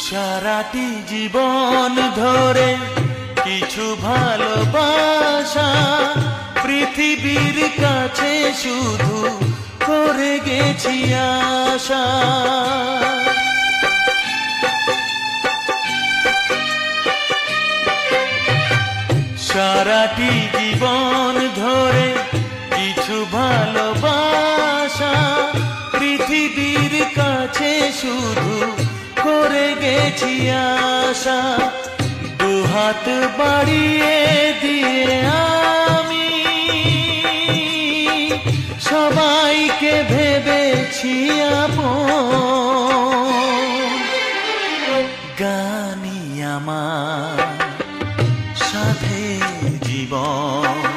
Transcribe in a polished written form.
সারাটি জীবন ধরে কিছু ভালোবাসা পৃথিবীর কাছে শুধু করে গেছি আশা। সারাটি জীবন ধরে কিছু ভালোবাসা পৃথিবীর কাছে শুধু করে গেছি আশা। দুহাত বাড়িয়ে দিয়ে আমি সবাইকে ভেবেছি আপন। গানই আমার সাথে জীবন।